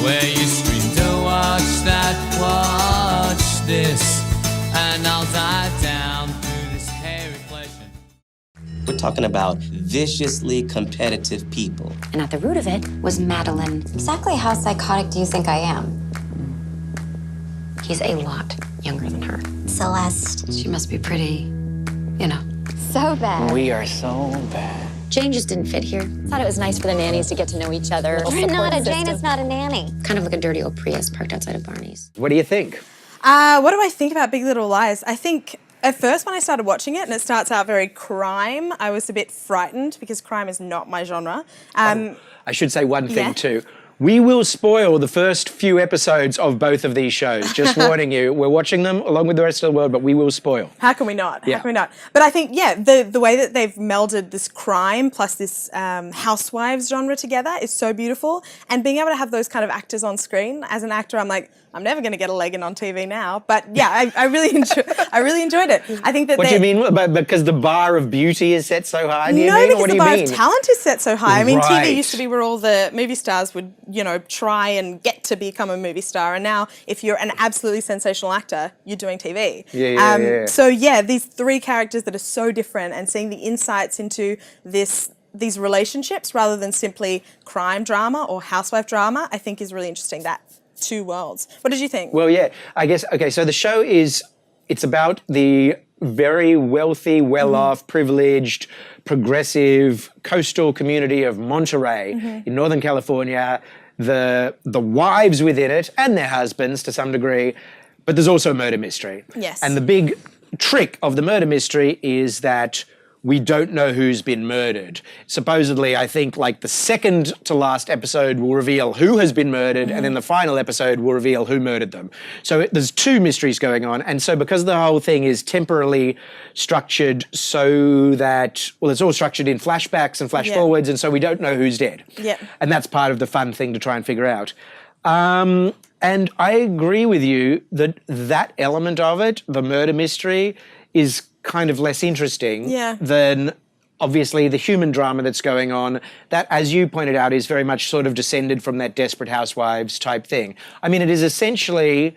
where you scream to watch that, watch this, and I'll dive down through this hairy flesh. We're talking about viciously competitive people. And at the root of it was Madeline. Exactly how psychotic do you think I am? He's a lot younger than her. Celeste. She must be pretty, you know. So bad. We are so bad. Jane just didn't fit here. Thought it was nice for the nannies to get to know each other. Jane is not a nanny. Kind of like a dirty old Prius parked outside of Barney's. What do you think? What do I think about Big Little Lies? I think at first when I started watching it, and it starts out very crime, I was a bit frightened because crime is not my genre. I should say one thing yeah. too. We will spoil the first few episodes of both of these shows. Just warning you, we're watching them along with the rest of the world, but we will spoil. How can we not? Yeah. How can we not? But I think, yeah, the way that they've melded this crime plus this housewives genre together is so beautiful. And being able to have those kind of actors on screen, as an actor, I'm like, I'm never going to get a leg in on TV now. But yeah, I really enjoyed it. I think that What do you mean? Because the bar of beauty is set so high? Do you No, mean? because What do the you bar mean? of talent is set so high. I mean, Right. TV used to be where all the movie stars would, you know, try and get to become a movie star. And now, if you're an absolutely sensational actor, you're doing TV. Yeah. So yeah, these three characters that are so different, and seeing the insights into these relationships rather than simply crime drama or housewife drama, I think is really interesting. That two worlds. What did you think? Well, yeah, I guess, okay, so the show it's about the very wealthy, well-off, privileged, progressive coastal community of Monterey in Northern California, the wives within it and their husbands to some degree, but there's also a murder mystery. Yes. And the big trick of the murder mystery is that we don't know who's been murdered. Supposedly, I think like the second to last episode will reveal who has been murdered, and then the final episode will reveal who murdered them. So there's two mysteries going on. And so because the whole thing is temporally structured so that, well, it's all structured in flashbacks and flash forwards, and so we don't know who's dead. Yeah. And that's part of the fun thing to try and figure out. And I agree with you that that element of it, the murder mystery, is kind of less interesting than obviously the human drama that's going on that, as you pointed out, is very much sort of descended from that Desperate Housewives type thing. I mean, it is essentially,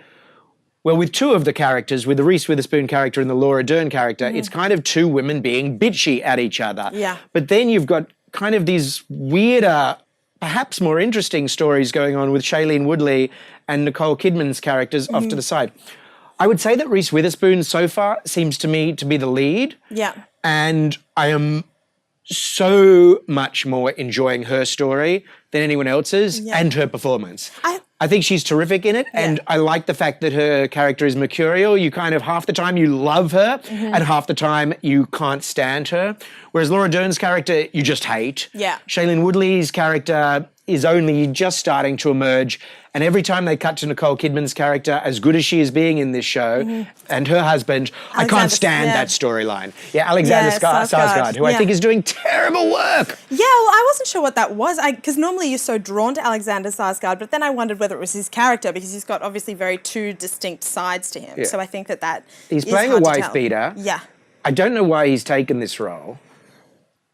well, with two of the characters, with the Reese Witherspoon character and the Laura Dern character, it's kind of two women being bitchy at each other. Yeah. But then you've got kind of these weirder, perhaps more interesting stories going on with Shailene Woodley and Nicole Kidman's characters off to the side. I would say that Reese Witherspoon so far seems to me to be the lead. Yeah. And I am so much more enjoying her story than anyone else's and her performance. I think she's terrific in it, and I like the fact that her character is mercurial. You kind of, half the time you love her, and half the time you can't stand her. Whereas Laura Dern's character, you just hate. Yeah. Shailene Woodley's character is only just starting to emerge, and every time they cut to Nicole Kidman's character, as good as she is being in this show, and her husband, I can't stand that storyline. Yeah, Alexander Skarsgård, who I think is doing terrible work. Yeah, well, I wasn't sure what that was, because normally you're so drawn to Alexander Skarsgård, but then I wondered whether it was his character, because he's got obviously very two distinct sides to him. Yeah. So I think that He's is playing a hard to wife tell. beater. Yeah. I don't know why he's taken this role.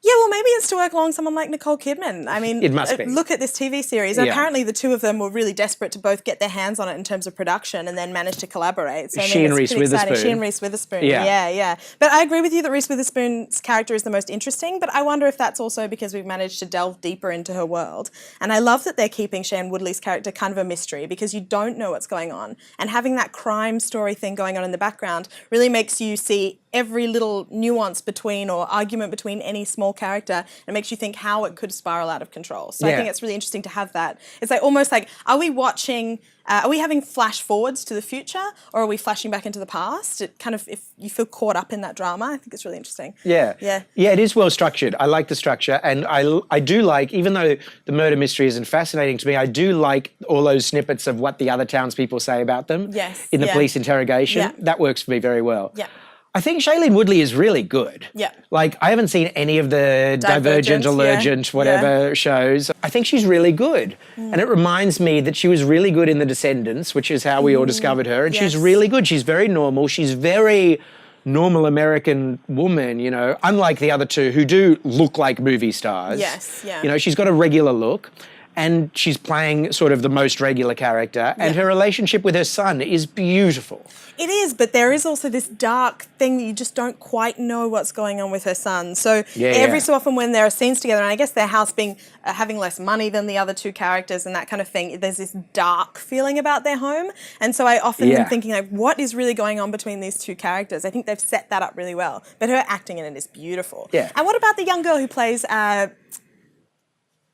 Yeah, well, maybe it's to work along someone like Nicole Kidman. I mean, It must be. Look at this TV series. Yeah. Apparently, the two of them were really desperate to both get their hands on it in terms of production, and then manage to collaborate. So, I mean, She and it's Reese pretty exciting. Witherspoon. She and Reese Witherspoon. Yeah. Yeah. But I agree with you that Reese Witherspoon's character is the most interesting. But I wonder if that's also because we've managed to delve deeper into her world. And I love that they're keeping Shailene Woodley's character kind of a mystery, because you don't know what's going on, and having that crime story thing going on in the background really makes you see every little nuance between or argument between any small character, and makes you think how it could spiral out of control. So I think it's really interesting to have that. It's like almost like, are we watching, are we having flash forwards to the future, or are we flashing back into the past? It kind of, if you feel caught up in that drama, I think it's really interesting. Yeah, it is well structured. I like the structure, and I do like, even though the murder mystery isn't fascinating to me, I do like all those snippets of what the other townspeople say about them in the police interrogation. Yeah. That works for me very well. Yeah. I think Shailene Woodley is really good. Yeah. Like, I haven't seen any of the Divergent, Allergent, whatever shows. I think she's really good. And it reminds me that she was really good in The Descendants, which is how we all discovered her. And she's really good. She's very normal. She's very normal American woman, you know, unlike the other two who do look like movie stars. Yes, yeah. You know, she's got a regular look. and she's playing sort of the most regular character, and her relationship with her son is beautiful. It is, but there is also this dark thing that you just don't quite know what's going on with her son. So every so often when there are scenes together, and I guess their house being having less money than the other two characters and that kind of thing, there's this dark feeling about their home. And so I often am thinking, like, what is really going on between these two characters? I think they've set that up really well. But her acting in it is beautiful. Yeah. And what about the young girl who plays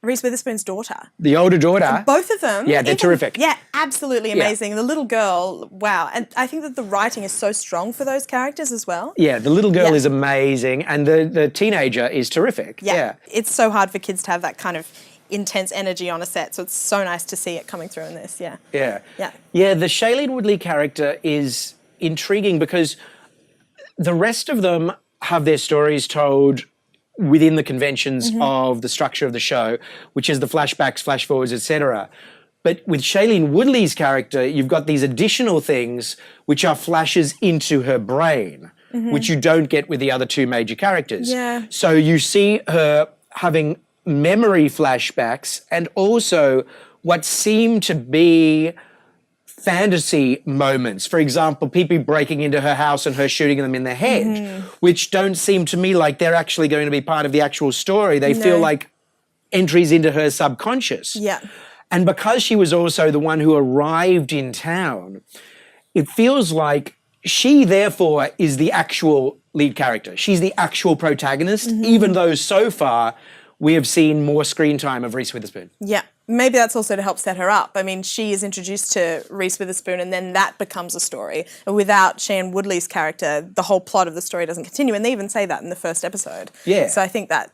Reese Witherspoon's daughter? The older daughter. Both of them. Yeah, they're terrific. Yeah, absolutely amazing. The little girl, wow. And I think that the writing is so strong for those characters as well. Yeah, the little girl is amazing, and the teenager is terrific. Yeah. It's so hard for kids to have that kind of intense energy on a set, so it's so nice to see it coming through in this. Yeah, the Shailene Woodley character is intriguing because the rest of them have their stories told within the conventions of the structure of the show, which is the flashbacks, flash forwards, etc. But with Shailene Woodley's character, you've got these additional things which are flashes into her brain, which you don't get with the other two major characters. Yeah. So you see her having memory flashbacks and also what seem to be fantasy moments. For example, people breaking into her house and her shooting them in the head, which don't seem to me like they're actually going to be part of the actual story. They feel like entries into her subconscious. Yeah. And because she was also the one who arrived in town, it feels like she, therefore, is the actual lead character. She's the actual protagonist, even though so far we have seen more screen time of Reese Witherspoon. Yeah. Maybe that's also to help set her up. I mean, she is introduced to Reese Witherspoon and then that becomes a story. Without Shailene Woodley's character, the whole plot of the story doesn't continue. And they even say that in the first episode. Yeah. So I think that,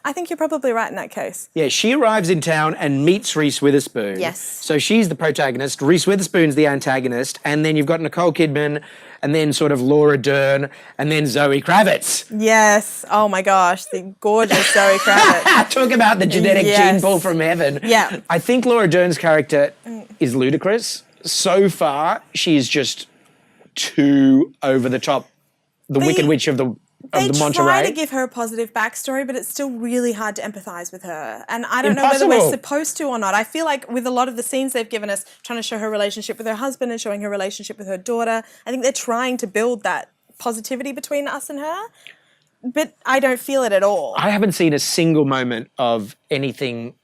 I think you're probably right in that case. Yeah, she arrives in town and meets Reese Witherspoon. Yes. So she's the protagonist, Reese Witherspoon's the antagonist, and then you've got Nicole Kidman, and then sort of Laura Dern, and then Zoe Kravitz. Yes. Oh my gosh, the gorgeous Zoe Kravitz. Talk about the genetic gene pool from heaven. Yeah. I think Laura Dern's character is ludicrous. So far, she's just too over the top. The Wicked Witch of the Monterey. They try to give her a positive backstory, but it's still really hard to empathise with her. And I don't know whether we're supposed to or not. I feel like with a lot of the scenes they've given us, trying to show her relationship with her husband and showing her relationship with her daughter, I think they're trying to build that positivity between us and her. But I don't feel it at all. I haven't seen a single moment of anything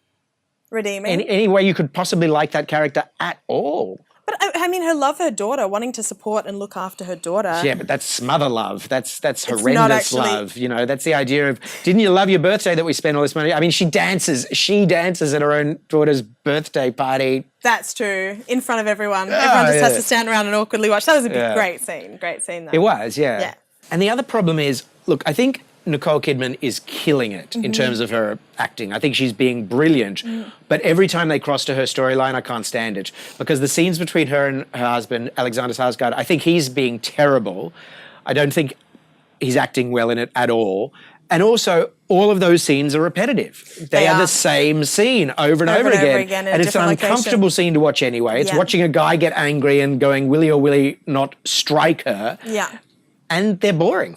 redeeming. Any way you could possibly like that character at all. But I mean, her love for her daughter, wanting to support and look after her daughter. Yeah, but that's smother love. That's horrendous love. You know, that's the idea of, didn't you love your birthday that we spent all this money? I mean, she dances at her own daughter's birthday party. That's true. In front of everyone. Everyone just has to stand around and awkwardly watch. That was a great scene. Great scene, though. It was, yeah. And the other problem is, look, I think Nicole Kidman is killing it in terms of her acting. I think she's being brilliant. But every time they cross to her storyline, I can't stand it. Because the scenes between her and her husband, Alexander Skarsgård, I think he's being terrible. I don't think he's acting well in it at all. And also, all of those scenes are repetitive. They are the same scene over and over again. And it's an uncomfortable scene to watch anyway. It's watching a guy get angry and going, will he or will he not strike her? Yeah. And they're boring.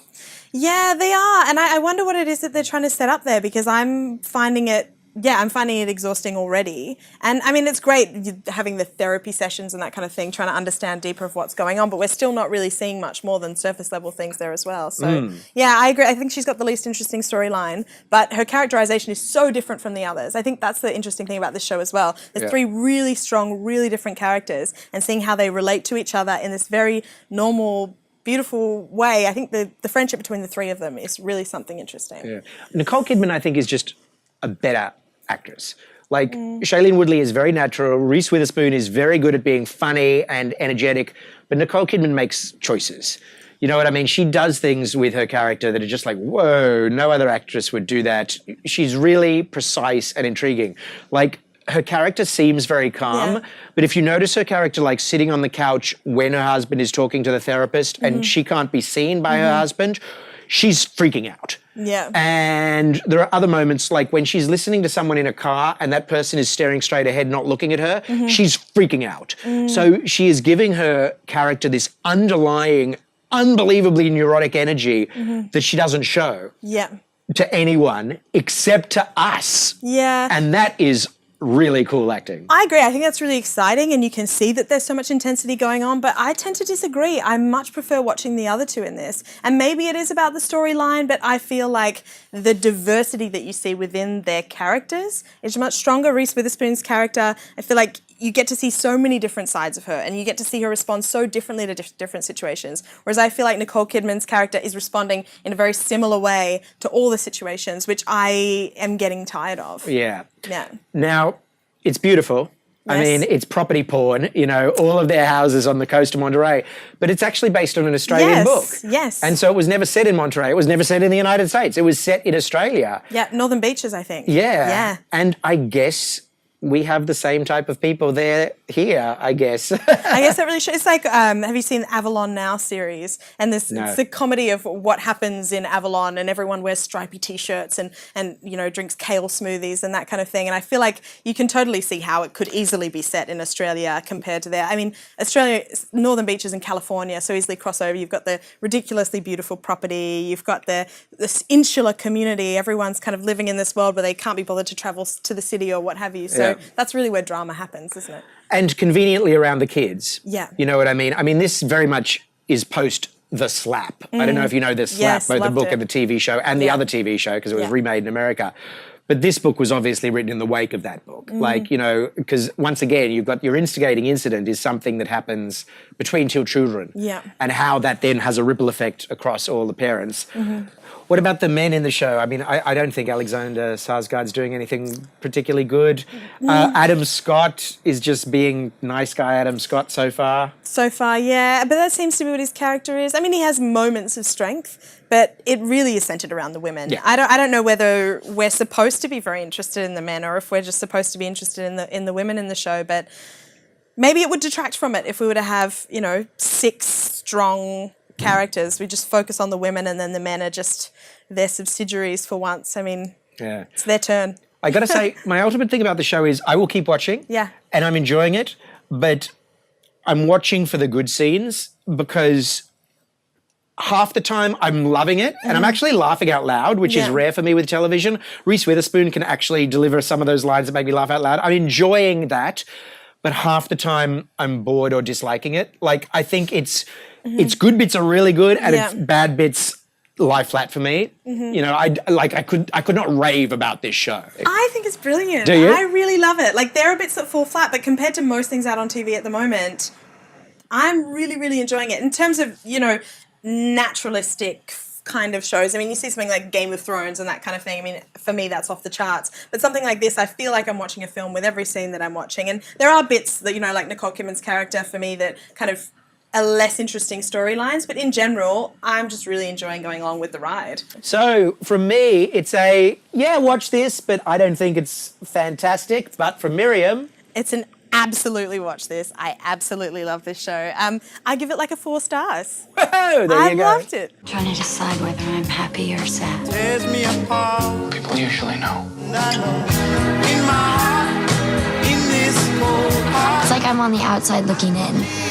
Yeah, they are. And I wonder what it is that they're trying to set up there, because I'm finding it exhausting already. And I mean, it's great having the therapy sessions and that kind of thing, trying to understand deeper of what's going on, but we're still not really seeing much more than surface level things there as well. So yeah, I agree. I think she's got the least interesting storyline, but her characterization is so different from the others. I think that's the interesting thing about this show as well. There's three really strong, really different characters, and seeing how they relate to each other in this very normal, beautiful way. I think the friendship between the three of them is really something interesting. Yeah. Nicole Kidman, I think, is just a better actress. Like, Shailene Woodley is very natural. Reese Witherspoon is very good at being funny and energetic, but Nicole Kidman makes choices. You know what I mean? She does things with her character that are just like, whoa, no other actress would do that. She's really precise and intriguing. Like, her character seems very calm, but if you notice her character like sitting on the couch when her husband is talking to the therapist and she can't be seen by her husband, she's freaking out. Yeah. And there are other moments like when she's listening to someone in a car and that person is staring straight ahead, not looking at her, she's freaking out. So she is giving her character this underlying, unbelievably neurotic energy that she doesn't show to anyone except to us. Yeah. And that is really cool acting. I agree. I think that's really exciting, and you can see that there's so much intensity going on, but I tend to disagree. I much prefer watching the other two in this. And maybe it is about the storyline, but I feel like the diversity that you see within their characters is much stronger. Reese Witherspoon's character, I feel like you get to see so many different sides of her, and you get to see her respond so differently to different situations. Whereas I feel like Nicole Kidman's character is responding in a very similar way to all the situations, which I am getting tired of. Yeah. Yeah. Now, it's beautiful. I Yes. mean, it's property porn, you know, all of their houses on the coast of Monterey. But it's actually based on an Australian book. Yes. And so it was never set in Monterey. It was never set in the United States. It was set in Australia. Yeah, Northern Beaches, I think. Yeah. Yeah. And I guess we have the same type of people there here, I guess. I guess that really shows. It's like, have you seen the Avalon Now series? And this, No. it's the comedy of what happens in Avalon, and everyone wears stripy t-shirts and you know, drinks kale smoothies and that kind of thing. And I feel like you can totally see how it could easily be set in Australia compared to there. I mean, Australia, Northern Beaches in California, so easily crossover. You've got the ridiculously beautiful property. You've got this insular community. Everyone's kind of living in this world where they can't be bothered to travel to the city or what have you. So that's really where drama happens, isn't it? And conveniently around the kids. Yeah. You know what I mean? I mean, this very much is post The Slap. I don't know if you know The Slap, Yes, both the loved book it. and the TV show, and the other TV show, because it was Yeah. remade in America. But this book was obviously written in the wake of that book. Like, you know, because once again, you've got your instigating incident is something that happens between two children. Yeah. And how that then has a ripple effect across all the parents. What about the men in the show? I mean, I don't think Alexander Skarsgård's doing anything particularly good. Adam Scott is just being nice guy Adam Scott so far. So far, yeah, but that seems to be what his character is. I mean, he has moments of strength, but it really is centered around the women. Yeah. I don't know whether we're supposed to be very interested in the men or if we're just supposed to be interested in the women in the show, but maybe it would detract from it if we were to have, you know, 6 strong characters. We just focus on the women and then the men are just their subsidiaries for once. I mean, it's their turn. I got to say, my ultimate thing about the show is I will keep watching. Yeah. And I'm enjoying it, but I'm watching for the good scenes because half the time I'm loving it and I'm actually laughing out loud, which is Yeah. rare for me with television. Reese Witherspoon can actually deliver some of those lines that make me laugh out loud. I'm enjoying that, but half the time I'm bored or disliking it. Like, I think its good bits are really good and its bad bits lie flat for me. You know, I could not rave about this show. I think it's brilliant. Do you? I really love it. Like, there are bits that fall flat, but compared to most things out on TV at the moment, I'm really, really enjoying it. In terms of, you know, naturalistic kind of shows, I mean, you see something like Game of Thrones and that kind of thing. I mean, for me, that's off the charts. But something like this, I feel like I'm watching a film with every scene that I'm watching. And there are bits that, you know, like Nicole Kidman's character for me that kind of are less interesting storylines. But in general, I'm just really enjoying going along with the ride. So from me, it's a, watch this, but I don't think it's fantastic. But from Miriam, It's an absolutely watch this. I absolutely love this show. I give it like a 4 stars. whoa, there I you go. loved it. Trying to decide whether I'm happy or sad. Tears me apart. People usually know. And I know in my heart, in this cold heart. It's like I'm on the outside looking in.